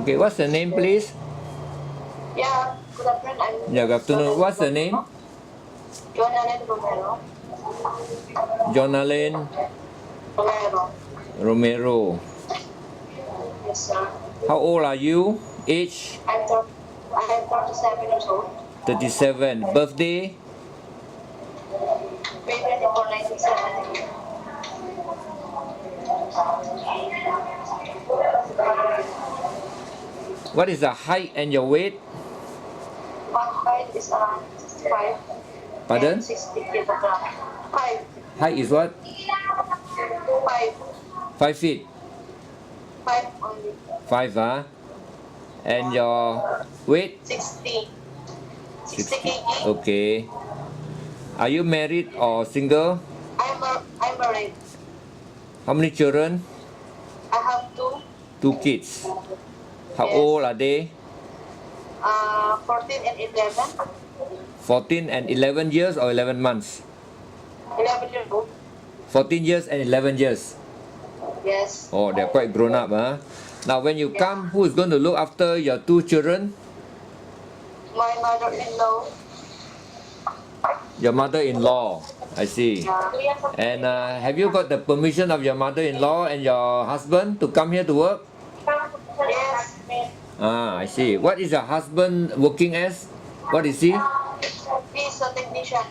Okay, what's the name, please? Yeah, good afternoon. Yeah, good afternoon. What's the name? Jonalyn Romero. Jonalyn Romero. Romero. Yes, sir. How old are you? Age? I'm 37 years old. 37. Birthday? May 24, 1970. What is the height and your weight? My height is around 65. Pardon? And 60 kilograms. 5. Height is what? 5. 5 feet. 5 only. 5, huh? And your weight? 60. 60 kg. Okay. Are you married or single? I'm married. How many children? I have 2. 2 kids. How Yes. old are they? 14 and 11. 14 and 11 years or 11 months? 11 years old. 14 years and 11 years. Yes. Oh, they're quite grown up, huh? Now, when you come, who is going to look after your 2 children? My mother-in-law. Your mother-in-law. I see. Yeah. And have you got the permission of your mother-in-law and your husband to come here to work? Yes. Ah, I see. What is your husband working as? What is he? He's a technician.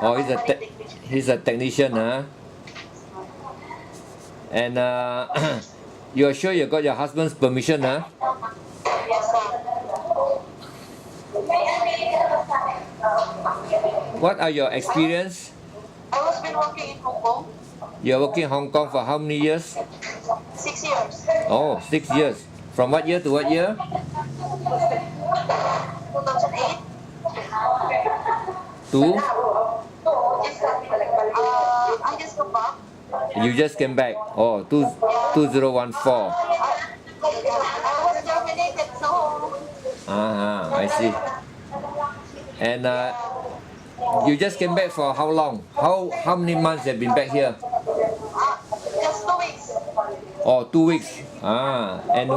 Oh, he's a technician, huh? And you are sure you got your husband's permission, huh? Yes, sir. What are your experience? I was been working in Hong Kong. You are working in Hong Kong for how many years? 6 years. Oh, 6 years. From what year to what year? 2008. To? I just come back. You just came back. Oh, 2014. I was terminated, so I see. And you just came back for how long? How many months have been back here? just 2 weeks. Oh, 2 weeks. And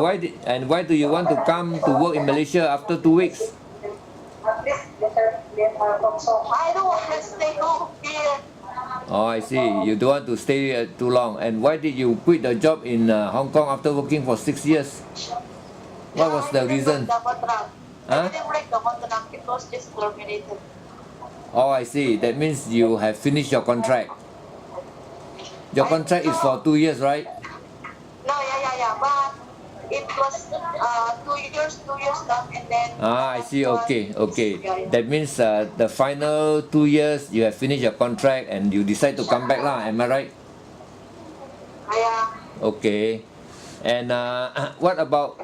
why do you want to come to work in Malaysia after 2 weeks? I don't want to stay home here. Oh, I see. You don't want to stay too long. And why did you quit the job in Hong Kong after working for 6 years? What was the reason? I didn't break the contract because it's terminated. Oh, I see. That means you have finished your contract. Your contract is for 2 years, right? No, yeah. But it was 2 years long, and then. I see. Okay. That means the final 2 years you have finished your contract and you decide to come back, lah. Am I right? Yeah. Okay. And what about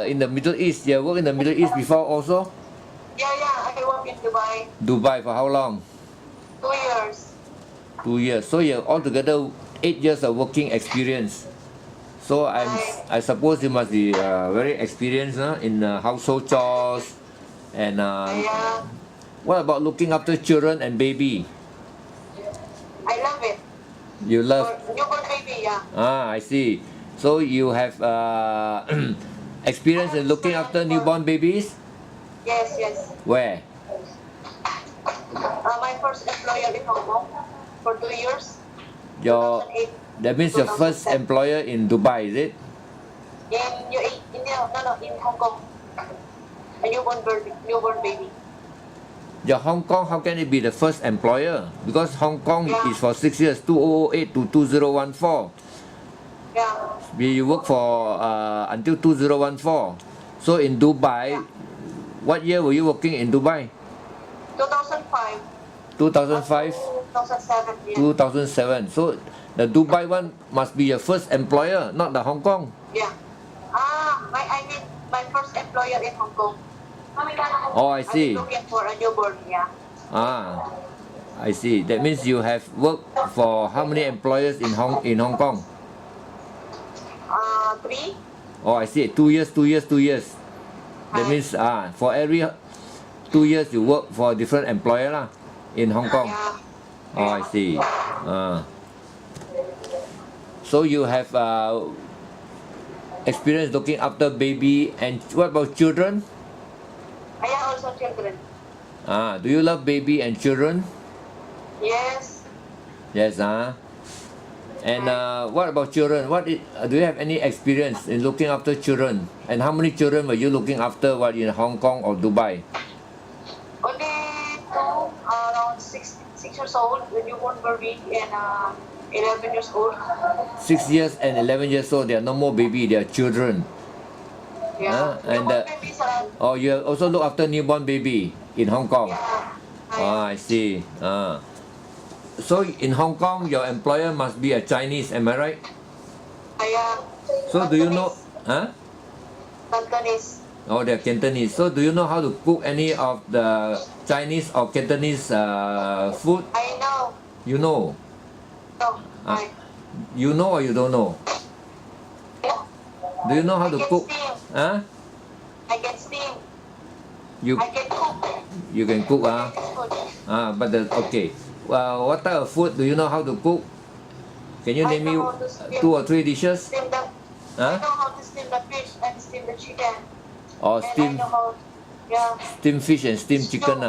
in the Middle East? You worked in the Middle East before also? Yeah. I work in Dubai. Dubai for how long? 2 years. 2 years. So you have altogether 8 years of working experience. So I suppose you must be very experienced in household chores. And Yeah. what about looking after children and baby? I love it. You love? For newborn baby, yeah. I see. So you have experience in looking after newborn babies? Yes. Where? My first employer in Hong Kong for 2 years. Your 2008. That means your first employer in Dubai, is it? In Hong Kong. A newborn baby. Your Hong Kong, how can it be the first employer? Because Hong Kong is for 6 years, 2008 to 2014. Yeah. You work for until 2014. So in Dubai, what year were you working in Dubai? 2005. 2005? 2007, yeah. 2007. So the Dubai one must be your first employer, not the Hong Kong. Yeah. I mean my first employer in Hong Kong. Oh, I see. I'm looking for a newborn, yeah. I see. That means you have worked for how many employers in Hong Kong? 3. Oh, I see. 2 years. That means for every 2 years you work for a different employer lah in Hong Kong. Yeah. Oh, I see. So you have experience looking after baby, and what about children? I have also children. Do you love baby and children? Yes. Yes, And what about children? Do you have any experience in looking after children? And how many children were you looking after while in Hong Kong or Dubai? Only two, around 6 years old, the newborn baby, and 11 years old. 6 years and 11 years old. They are no more baby. They are children. Yeah. And Newborn babies are. oh, you also look after newborn baby in Hong Kong. Yeah. I see. So in Hong Kong, your employer must be a Chinese. Am I right? Yeah. So do you know? Cantonese. Oh, they're Cantonese. So do you know how to cook any of the Chinese or Cantonese food? I know. You know? No. You know or you don't know? Do you know how to cook? I can steam. You I can cook. you can cook, Food. but okay. What type of food do you know how to cook? Can you name me 2 or 3 dishes? Steam the. I know how to steam the fish and steam the chicken. Or And steam I know how. Yeah. steam fish and steam chicken,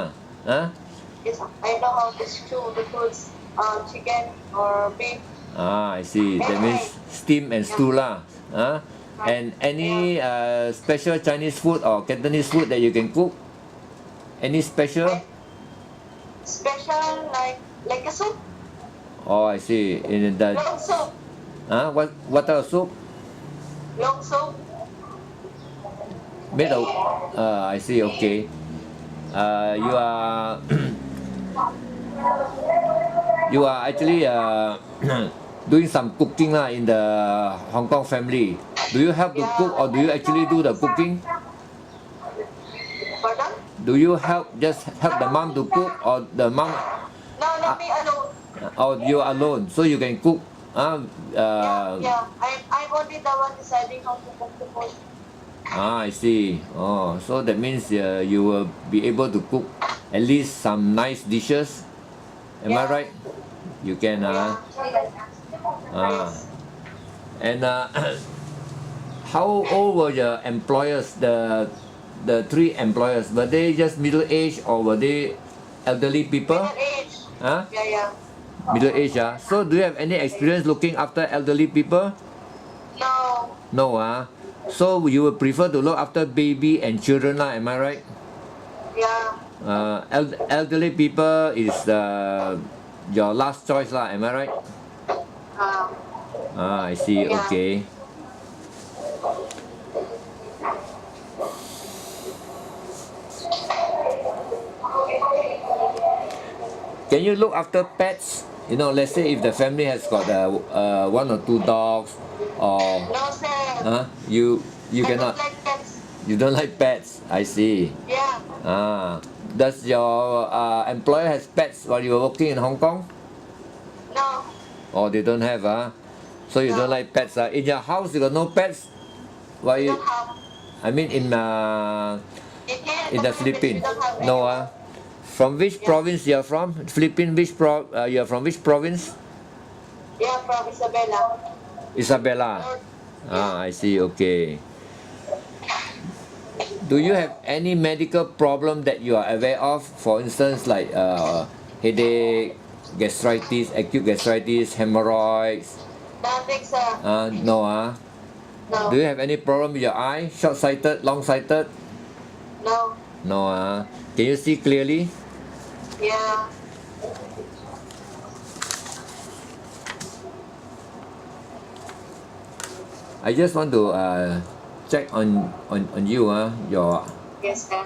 Yes, I know how to stew the foods. Chicken or beef. I see. That means steam and stew lah. And any special Chinese food or Cantonese food that you can cook? Any special? Special like a soup. Oh, I see. In the Long soup. what type of soup? Long soup. Made of. I see. Okay. You are you are actually doing some cooking lah in the Hong Kong family. Do you help to cook or do you actually do the cooking? Pardon? Do you help the mom to cook or the mom? No, let me alone. Or you are alone, so you can cook. Yeah. I'm only the one deciding how to cook the food. I see. Oh, so that means you will be able to cook at least some nice dishes. Am I right? You can. And how old were your employers? The 3 employers, were they just middle age or were they elderly people? Middle age. Yeah. Middle age, So do you have any experience looking after elderly people? No. No, So you would prefer to look after baby and children, am I right? Yeah. Elderly people is your last choice, am I right? I see. Yeah. Okay. Can you look after pets? Let's say if the family has got 1 or 2 dogs, or No, sir. you I cannot. don't like pets. You don't like pets. I see. Yeah. Does your employer has pets while you were working in Hong Kong? No. Oh, they don't have, So you don't No. like pets, In your house you got no pets? Why? We don't have. I mean in the Philippines. We don't have No, any. From which province you are from? Philippines. You are from which province? Yeah, from Isabela. Isabela. I see. Okay. Do you have any medical problem that you are aware of? For instance, like headache, gastritis, acute gastritis, hemorrhoids. Nothing, sir. No, No. Do you have any problem with your eye? Short-sighted, long-sighted? No. No, Can you see clearly? Yeah. I just want to check on you, your. Yes, sir.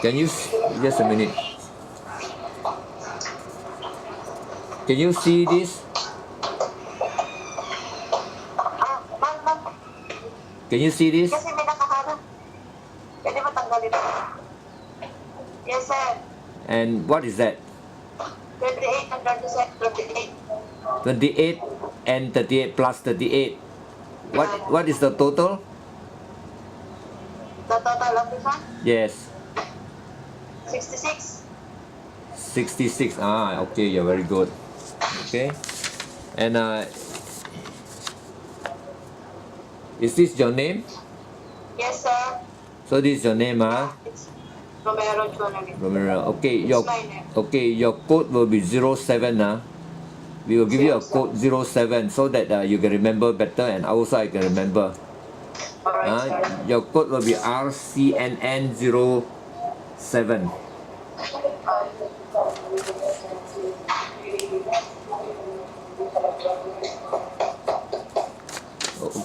Can you just a minute? Can you see this? Ma'am. Can you see this? Kasi may nakaharap. Pwede ba tanggalin? Yes, sir. And what is that? 28 and 38. 28 and 38 plus 38. What is the total? The total of this one? Yes. 66. 66. Ah, okay, you're very good. Okay. And is this your name? Yes, sir. So this is your name, It's Romero Jonalyn. Romero. Okay, It's my name. your code will be 07, We will give you a code 07 so that you can remember better, and also I can remember. Alright, sir. Your code will be RCNN07.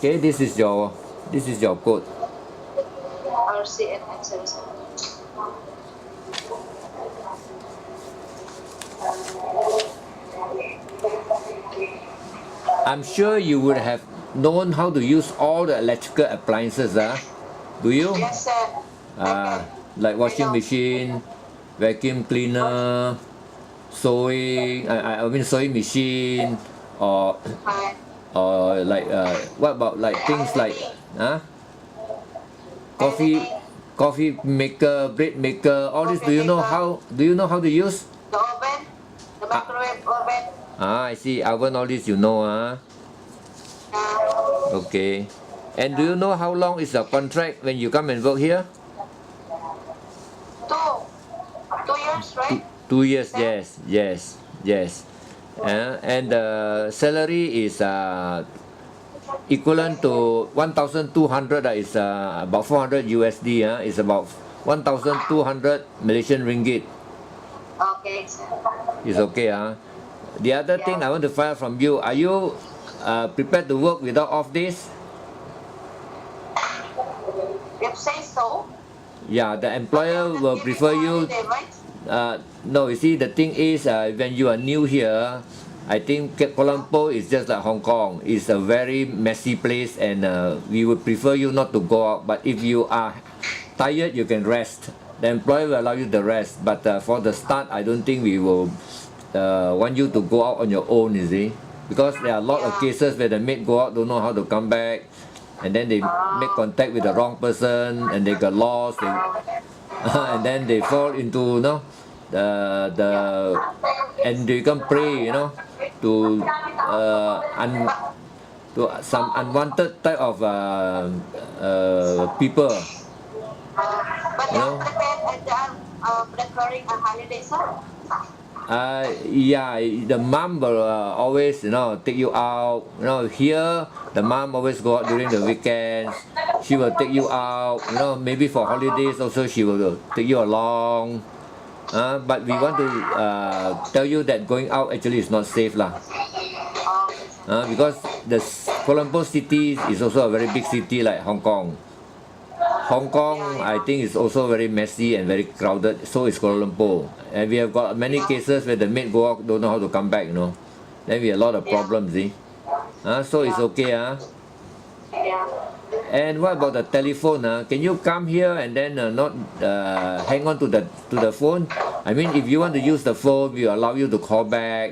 Okay, this is your code. RCNN07. I'm sure you would have known how to use all the electrical appliances, do you? Yes, sir. Like washing machine, vacuum cleaner, sewing, I mean sewing machine, or like what about like things like coffee maker, bread maker, all this. Do you know how to use? The oven, the microwave oven. I see. Oven, all this you know, Okay. And do you know how long is the contract when you come and work here? 2 years, right? 2 years, yes. And the salary is equivalent to 1,200. Is about 400 USD. It's about 1,200 Malaysian ringgit. Okay, sir. It's okay, The other thing I want to find out from you, are you prepared to work without off days? If say so. Yeah, the employer will prefer you. No, you see, the thing is, when you are new here, I think Kuala Lumpur is just like Hong Kong. It's a very messy place, and we would prefer you not to go out. But if you are tired, you can rest. The employer will allow you to rest. But for the start, I don't think we will want you to go out on your own, you see. Because there are a lot of cases where the maid go out, don't know how to come back, and then they make contact with the wrong person, and they got lost, and then they fall into and they can pray, to some unwanted type of people. But they are prepared and they are preparing a holiday, sir. Yeah, the mom will always, take you out. Here the mom always go out during the weekends. She will take you out. Maybe for holidays also she will take you along. But we want to tell you that going out actually is not safe, lah. Because the Kuala Lumpur city is also a very big city like Hong Kong. Hong Kong, I think, is also very messy and very crowded. So is Kuala Lumpur, and we have got many cases where the maid go out, don't know how to come back. Then we have a lot of problems. See, so it's okay. And what about the telephone? Can you come here and then not hang on to the phone? I mean, if you want to use the phone, we allow you to call back.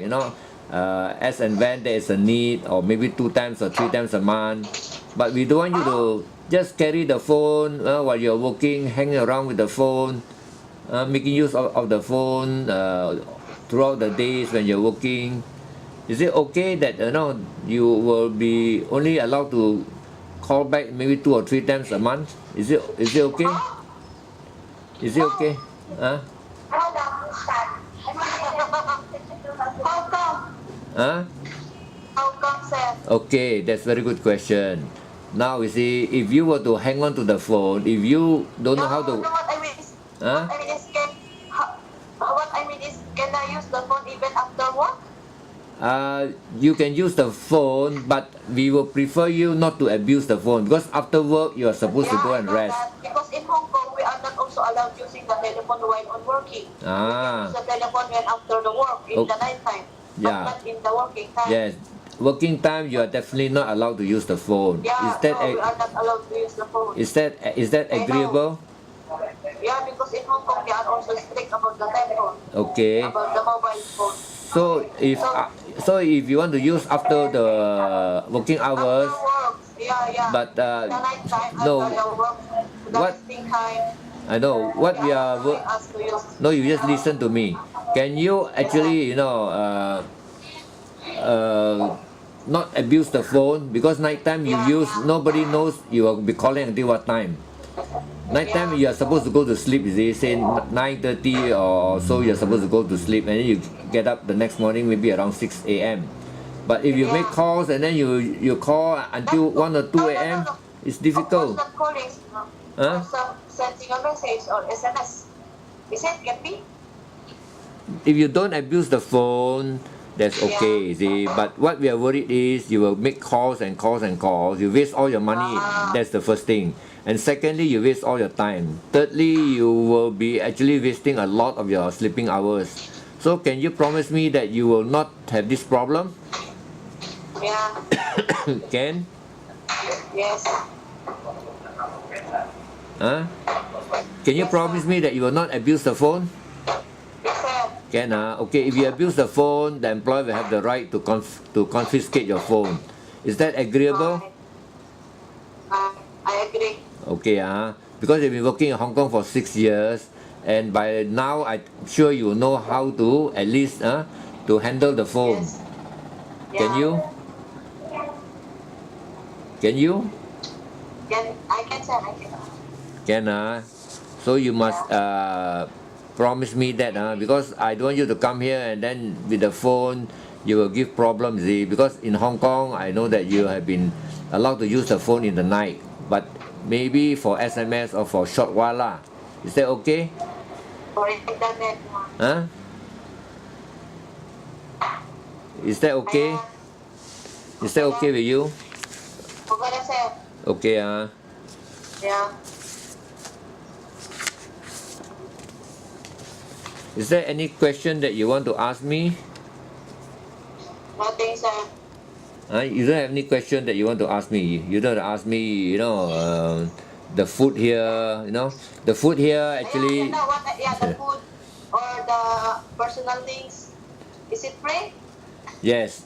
As and when there is a need, or maybe 2 times or 3 times a month. But we don't want you to just carry the phone while you're working, hanging around with the phone, making use of the phone throughout the days when you're working. Is it okay that you will be only allowed to call back maybe 2 or 3 times a month? Is it okay? Is it okay? How come? How come, sir? Okay, that's very good question. Now you see, if you were to hang on to the phone, if you don't know how to, what I mean is, can I use the phone even after work? you can use the phone, but we will prefer you not to abuse the phone, because after work you are supposed to go and rest. Because in Hong Kong we are not also allowed using the telephone while on working. We can use the telephone when after the work in the night time, but not in the working time. Yes. Working time, you are definitely not allowed to use the phone. Yeah, we are not allowed to use the phone. Is that agreeable? Yeah, because in Hong Kong they are also strict about the telephone. Okay. About the mobile phone. So if you want to use after the working hours, after work, but the night time, no, after the work, the what? resting time. I know what we are. Ask to you. No, you just listen to me. Can you actually, not abuse the phone, because nighttime you use, nobody knows you will be calling until what time. Nighttime you are supposed to go to sleep, you see, say 9:30 or so you're supposed to go to sleep, and then you get up the next morning maybe around 6 a.m. But if you make calls and then you call until 1 or 2 a.m., it's difficult. Of course, not calling. Huh? Sending a message or SMS. Is it can be? If you don't abuse the phone, that's okay, see. But what we are worried is you will make calls and calls and calls. You waste all your money. That's the first thing. And secondly, you waste all your time. Thirdly, you will be actually wasting a lot of your sleeping hours. So can you promise me that you will not have this problem? Yeah. Can? Yes. Huh? Can you promise me that you will not abuse the phone? Yes, sir. Can, okay, if you abuse the phone, the employer will have the right to confiscate your phone. Is that agreeable? I agree. Okay, because you've been working in Hong Kong for 6 years, and by now I'm sure you know how to at least to handle the phone. Yes. Can you? Can you? I can, sir. I can. Can, so you must promise me that, because I don't want you to come here and then with the phone you will give problems, see, because in Hong Kong I know that you have been allowed to use the phone in the night, but maybe for SMS or for short while lah. Is that okay? For internet. Huh? Is that okay? Is that okay with you? Okay, sir. Okay, Yeah. Is there any question that you want to ask me? Nothing, sir. You don't have any question that you want to ask me. You don't ask me, the food here, the food here actually. The food or the personal things. Is it free? Yes,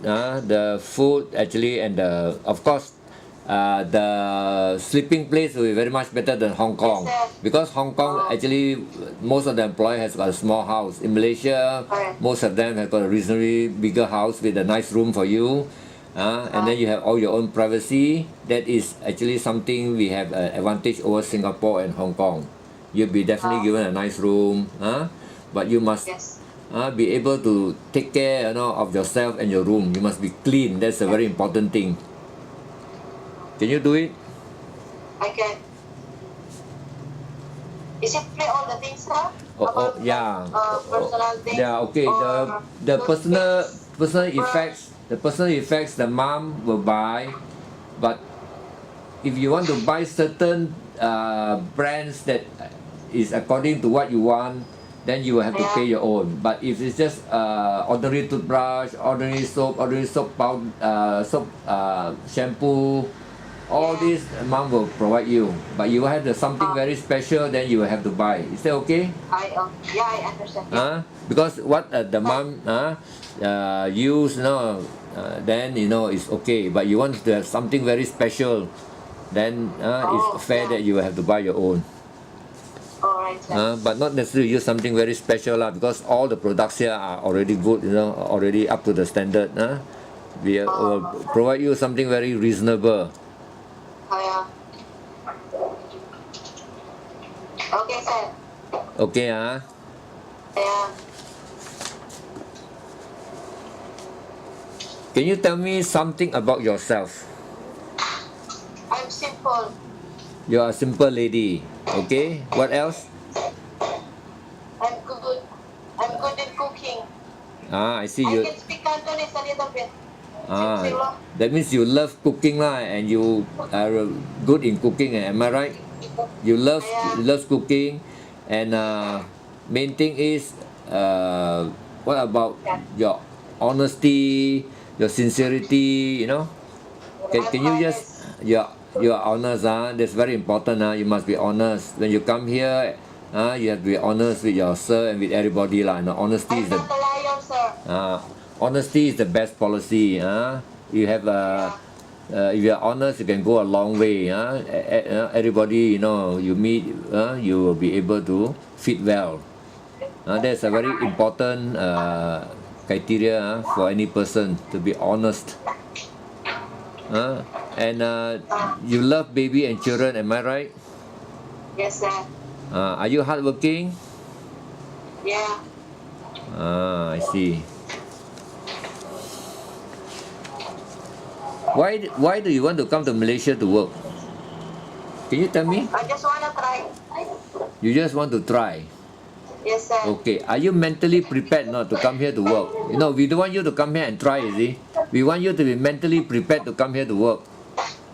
the food actually, and of course, the sleeping place will be very much better than Hong Kong, because Hong Kong actually most of the employee has got a small house. In Malaysia, most of them have got a reasonably bigger house with a nice room for you, and then you have all your own privacy. That is actually something we have an advantage over Singapore and Hong Kong. You'll be definitely given a nice room, but you must be able to take care of yourself and your room. You must be clean. That's a very important thing. Can you do it? I can. Is it free all the things, sir? Yeah. Personal things. Yeah. Okay. The personal effects the mom will buy, but if you want to buy certain brands that is according to what you want, then you will have to pay your own. But if it's just ordinary toothbrush, ordinary soap powder, shampoo, all this mom will provide you. But you have something very special, then you will have to buy. Is that okay? I understand. Because what the mom use, then it's okay. But you want to have something very special, then it's fair that you will have to buy your own. But not necessarily use something very special because all the products here are already good, already up to the standard. We will provide you something very reasonable. Okay, sir. Okay, Yeah. Can you tell me something about yourself? I'm simple. You're a simple lady. Okay. What else? I'm good. I'm good in cooking. I see I you. can speak Cantonese a little bit. That means you love cooking and you are good in cooking. Am I right? You love cooking, and main thing is what about your honesty, your sincerity? Can you just you're honest? That's very important. You must be honest when you come here. You have to be honest with your sir and with everybody honesty is I'm not a liar, sir. Honesty is the best policy. You have if you're honest, you can go a long way. Everybody, you meet, you will be able to fit well. That's a very important criteria for any person, to be honest. And you love baby and children, am I right? Yes, sir. Are you hardworking? Yeah. I see. Why do you want to come to Malaysia to work? Can you tell me? I just wanna try. You just want to try. Yes, sir. Okay. Are you mentally prepared not to come here to work? We don't want you to come here and try, you see. We want you to be mentally prepared to come here to work.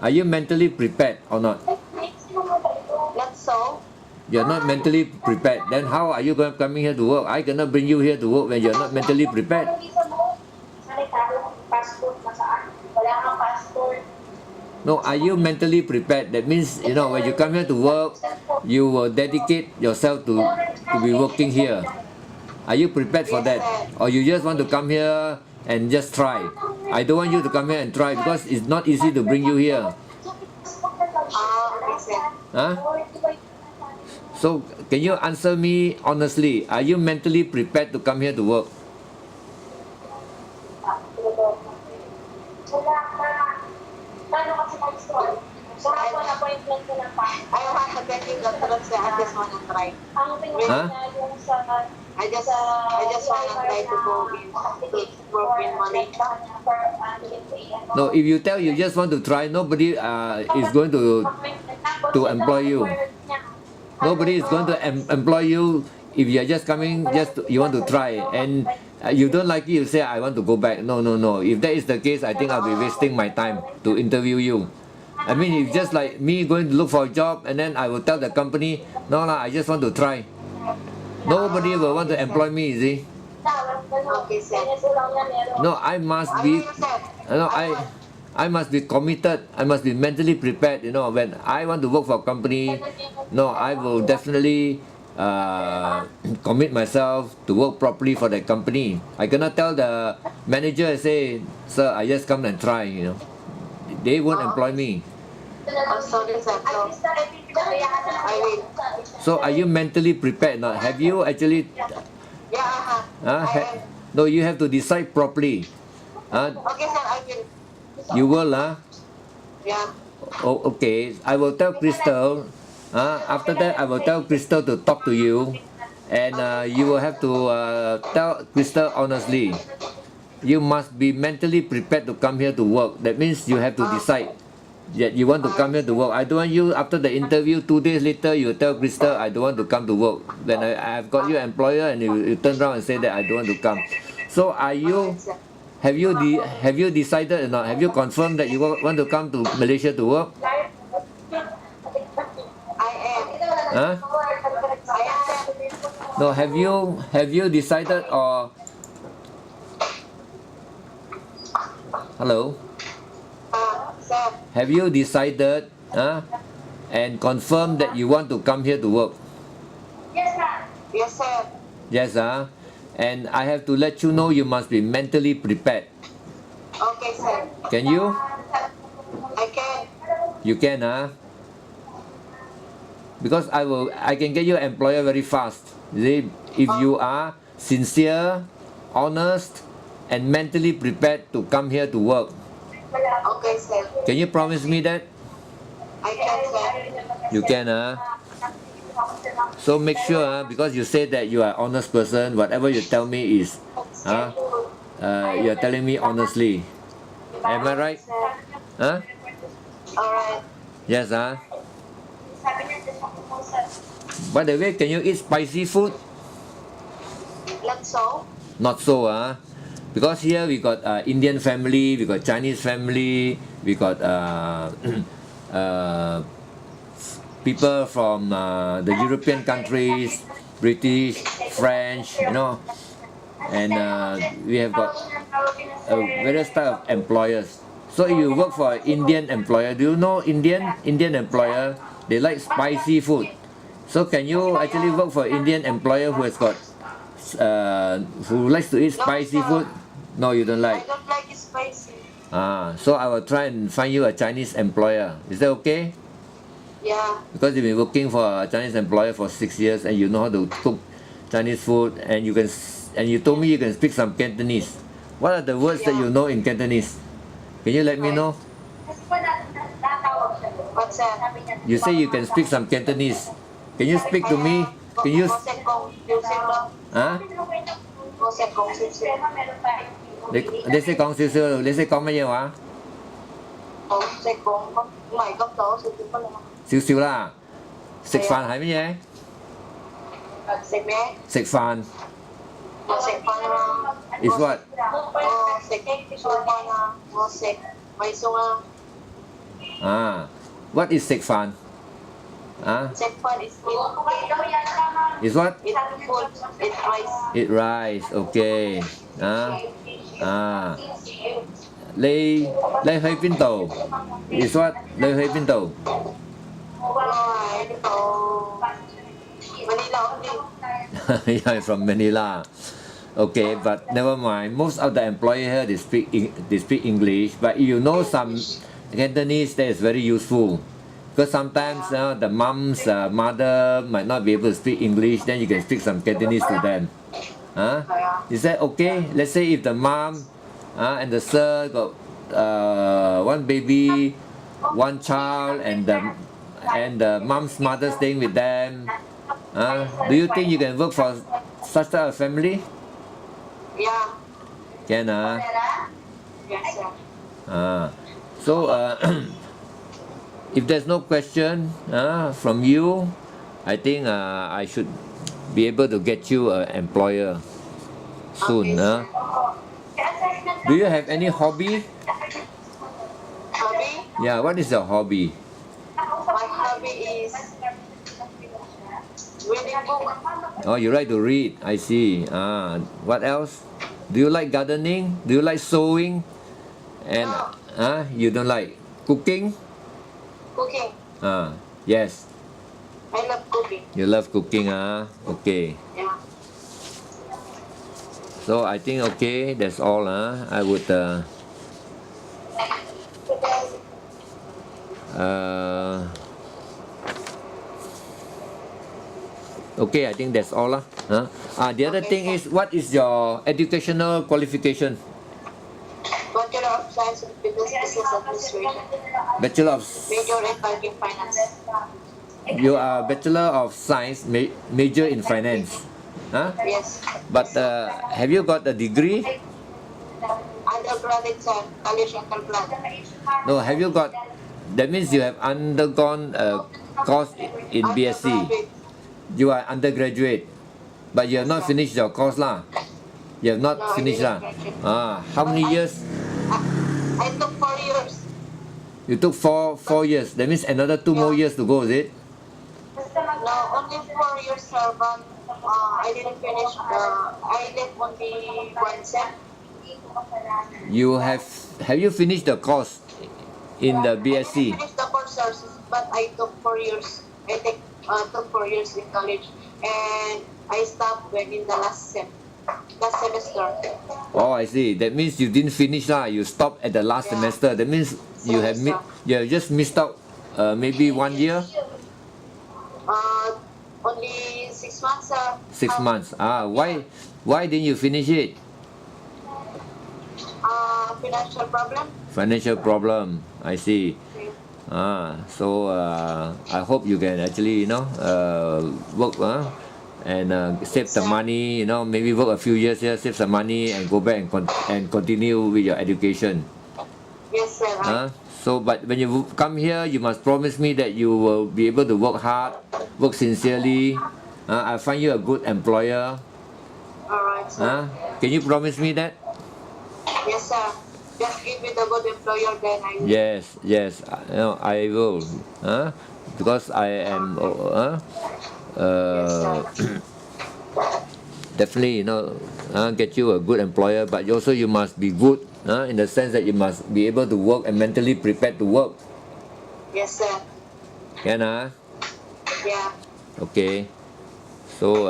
Are you mentally prepared or not? Not so. You're not mentally prepared. Then how are you coming here to work? I cannot bring you here to work when you're not mentally prepared. No, are you mentally prepared? That means, when you come here to work, you will dedicate yourself to be working here. Are you prepared for that? Or you just want to come here and just try? I don't want you to come here and try because it's not easy to bring you here. Huh? So, can you answer me honestly? Are you mentally prepared to come here to work? I have a pending doctorate, sir. I just wanna try. Huh? I just wanna try to go to work in Malaysia. No, if you tell you just want to try, nobody is going to employ you. Nobody is going to employ you if you are just coming, you want to try, and you don't like it, you say, I want to go back. No. If that is the case, I think I'll be wasting my time to interview you. I mean, it's just like me going to look for a job, and then I will tell the company, no, I just want to try. Nobody will want to employ me, you see. No, I must be, I must be committed. I must be mentally prepared. When I want to work for a company, I will definitely commit myself to work properly for that company. I cannot tell the manager and say, sir, I just come and try. They won't employ me. So are you mentally prepared? Now, have you actually? No, you have to decide properly. Okay, sir, I will. You will, Yeah. Oh, okay. I will tell Crystal. After that, I will tell Crystal to talk to you, and you will have to tell Crystal honestly. You must be mentally prepared to come here to work. That means you have to decide that you want to come here to work. I don't want you, after the interview, 2 days later, you tell Crystal, I don't want to come to work. When I have got you an employer, and you turn around and say that I don't want to come. So have you decided or not? Have you confirmed that you want to come to Malaysia to work? I am. Huh? No, have you decided or? Hello? Sir. Have you decided and confirmed that you want to come here to work? Yes, sir. Yes, sir. Yes, and I have to let you know you must be mentally prepared. Okay, sir. Can you? I can. You can, because I can get you an employer very fast. You see, if you are sincere, honest, and mentally prepared to come here to work. Okay, sir. Can you promise me that? I can, sir. You can, So make sure, because you say that you are an honest person, whatever you tell me is, you are telling me honestly. Am I right? Huh? Alright. Yes, By the way, can you eat spicy food? Not so. Not so, because here we got Indian family, we got Chinese family, we got people from the European countries, British, French, and we have got various type of employers. So if you work for an Indian employer, do you know Indian employer, they like spicy food. So can you actually work for an Indian employer who has got who likes to eat spicy food? No, you don't like. I don't like it spicy. So I will try and find you a Chinese employer. Is that okay? Yeah. Because you've been working for a Chinese employer for 6 years and you know how to cook Chinese food, and you told me you can speak some Cantonese. What are the words that you know in Cantonese? Can you let me know? What's that? You say you can speak some Cantonese. Can you speak to me? Can you? Hả? Để sẽ講少少，你識講乜嘢話？少少啦。食飯係乜嘢？食咩？食飯。我食飯啦。Is what？ 我食餸飯啊，我食米餸啊。What is 食飯？食飯 is food. Is what? It's food. It's rice. Eat rice. Okay. 你去邊度 ？Is what？ 你去邊度？ Manila only. Yeah, from Manila. Okay, but never mind. Most of the employee here they speak English, but if you know some Cantonese, that is very useful. Because sometimes the mom's mother might not be able to speak English, then you can speak some Cantonese to them. Is that okay? Let's say if the mom and the sir got one baby, one child, and the mom's mother staying with them. Do you think you can work for such a family? Yeah. Can Yes, sir. So if there's no question from you, I think I should be able to get you an employer soon. Okay, Do you have any hobby? Hobby? Yeah, what is your hobby? My hobby is reading book. Oh, you like to read. I see. What else? Do you like gardening? Do you like sewing? And you don't like cooking? Cooking. Yes. I love cooking. You love cooking, okay. Yeah. So I think okay, that's all. I would okay, I think that's all. The other thing is, what is your educational qualification? Bachelor of Science in Business Administration. Bachelor of Major in Banking Finance. You are Bachelor of Science, major in finance. Yes. But have you got a degree? Undergraduate college undergrad. No, have you got? That means you have undergone a course in BSc. You are undergraduate, but you have not finished your course lah. You have not finished lah. How many years? I took 4 years. You took four years. That means another 2 more years to go, is it? No, only 4 years, sir, but I didn't finish. I left only 1 sem. You have you finished the course in the BSc? I finished the course, sir, but I took 4 years. I took 4 years in college, and I stopped when in the last semester. Oh, I see. That means you didn't finish lah. You stopped at the last semester. That means you have just missed out maybe 1 year. Only 6 months, sir. 6 months. Why didn't you finish it? Financial problem. Financial problem. I see. So I hope you can actually work and save some money. Maybe work a few years here, save some money, and go back and continue with your education. Yes, sir. So, but when you come here, you must promise me that you will be able to work hard, work sincerely. I'll find you a good employer. Alright, sir. Can you promise me that? Yes, sir. Just give me the good employer, then I will. Yes. I will. Because I am. Definitely, get you a good employer, but also you must be good, in the sense that you must be able to work and mentally prepared to work. Yes, sir. Can Yeah. Okay. So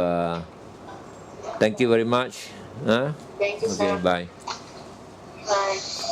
thank you very much. Thank you, Okay, sir. bye. Bye.